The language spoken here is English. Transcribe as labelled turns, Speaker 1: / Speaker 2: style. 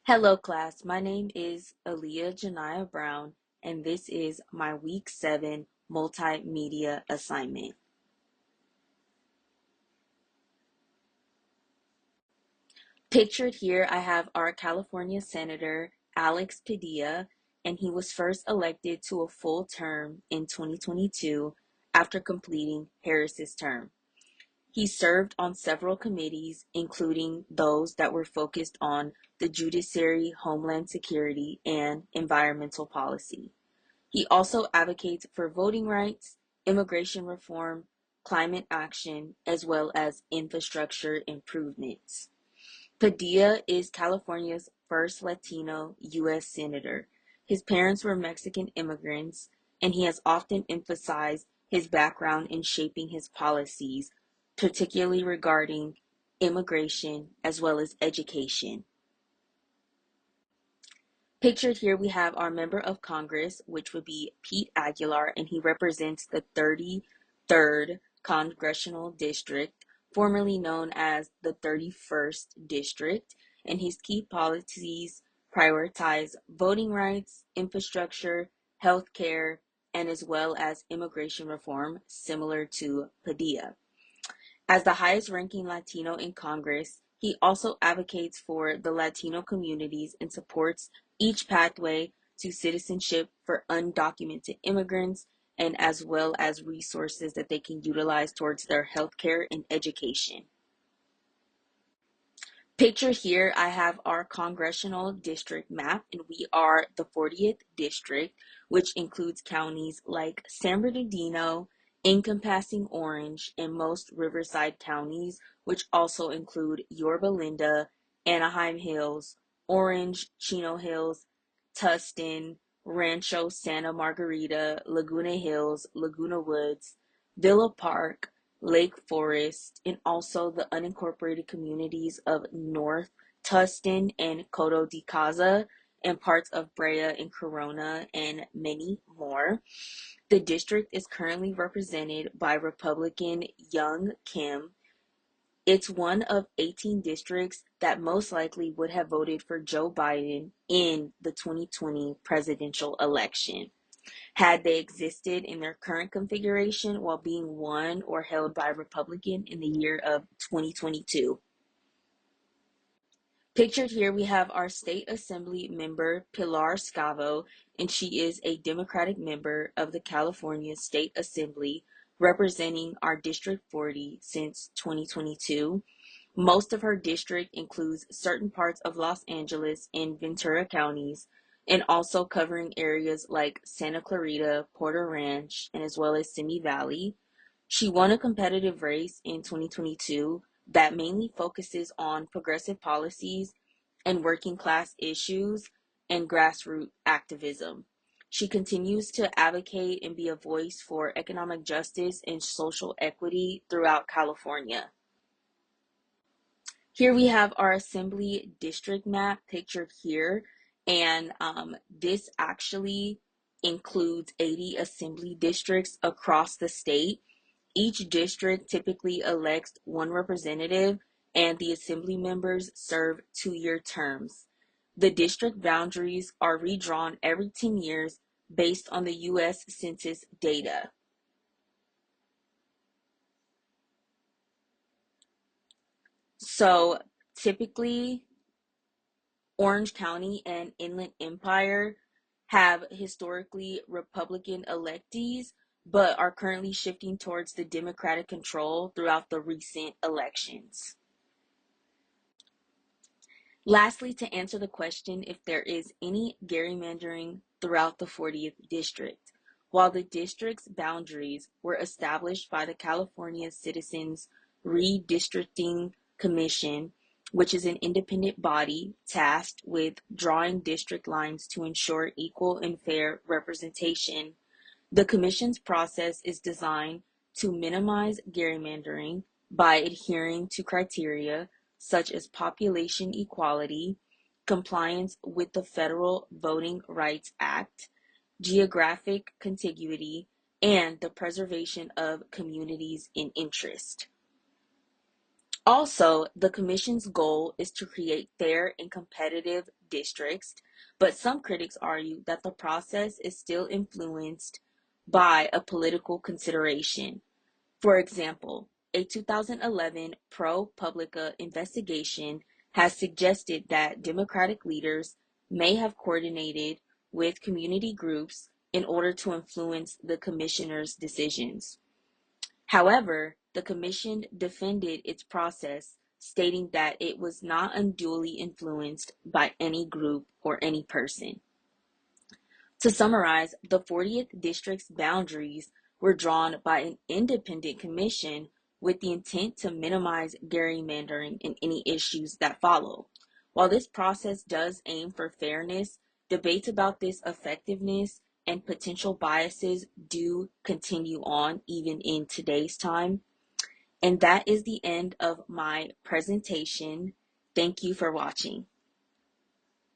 Speaker 1: Hello, class. My name is Aaliyah Janiyah Brown, and this is my Week 7 multimedia assignment. Pictured here, I have our California Senator, Alex Padilla, and he was first elected to a full term in 2022 after completing Harris's term. He served on several committees, including those that were focused on the judiciary, homeland security, and environmental policy. He also advocates for voting rights, immigration reform, climate action, as well as infrastructure improvements. Padilla is California's first Latino U.S. Senator. His parents were Mexican immigrants, and he has often emphasized his background in shaping his policies, particularly regarding immigration as well as education. Pictured here, we have our member of Congress, which would be Pete Aguilar, and he represents the 33rd Congressional District, formerly known as the 31st District, and his key policies prioritize voting rights, infrastructure, healthcare, and as well as immigration reform, similar to Padilla. As the highest ranking Latino in Congress, he also advocates for the Latino communities and supports each pathway to citizenship for undocumented immigrants and as well as resources that they can utilize towards their healthcare and education. Pictured here, I have our congressional district map, and we are the 40th district, which includes counties like San Bernardino, encompassing Orange, and most Riverside counties, which also include Yorba Linda, Anaheim Hills, Orange, Chino Hills, Tustin, Rancho Santa Margarita, Laguna Hills, Laguna Woods, Villa Park, Lake Forest, and also the unincorporated communities of North Tustin and Coto de Caza, and parts of Brea and Corona, and many more. The district is currently represented by Republican Young Kim. It's one of 18 districts that most likely would have voted for Joe Biden in the 2020 presidential election, had they existed in their current configuration while being won or held by a Republican in the year of 2022. Pictured here, we have our state assembly member, Pilar Scavo, and she is a Democratic member of the California State Assembly, representing our District 40 since 2022. Most of her district includes certain parts of Los Angeles and Ventura counties, and also covering areas like Santa Clarita, Porter Ranch, and as well as Simi Valley. She won a competitive race in 2022 that mainly focuses on progressive policies and working class issues and grassroots activism. She continues to advocate and be a voice for economic justice and social equity throughout California. Here we have our assembly district map pictured here, and this actually includes 80 assembly districts across the state. Each district typically elects one representative, and the assembly members serve 2-year terms. The district boundaries are redrawn every 10 years based on the U.S. Census data. So typically, Orange County and Inland Empire have historically Republican electees, but are currently shifting towards the Democratic control throughout the recent elections. Lastly, to answer the question if there is any gerrymandering throughout the 40th district, while the district's boundaries were established by the California Citizens Redistricting Commission, which is an independent body tasked with drawing district lines to ensure equal and fair representation, the commission's process is designed to minimize gerrymandering by adhering to criteria such as population equality, compliance with the Federal Voting Rights Act, geographic contiguity, and the preservation of communities in interest. Also, the Commission's goal is to create fair and competitive districts, but some critics argue that the process is still influenced by a political consideration. For example, a 2011 ProPublica investigation has suggested that Democratic leaders may have coordinated with community groups in order to influence the commissioner's decisions. However, the commission defended its process, stating that it was not unduly influenced by any group or any person. To summarize, the 40th District's boundaries were drawn by an independent commission with the intent to minimize gerrymandering and any issues that follow. While this process does aim for fairness, debates about this effectiveness and potential biases do continue on even in today's time. And that is the end of my presentation. Thank you for watching.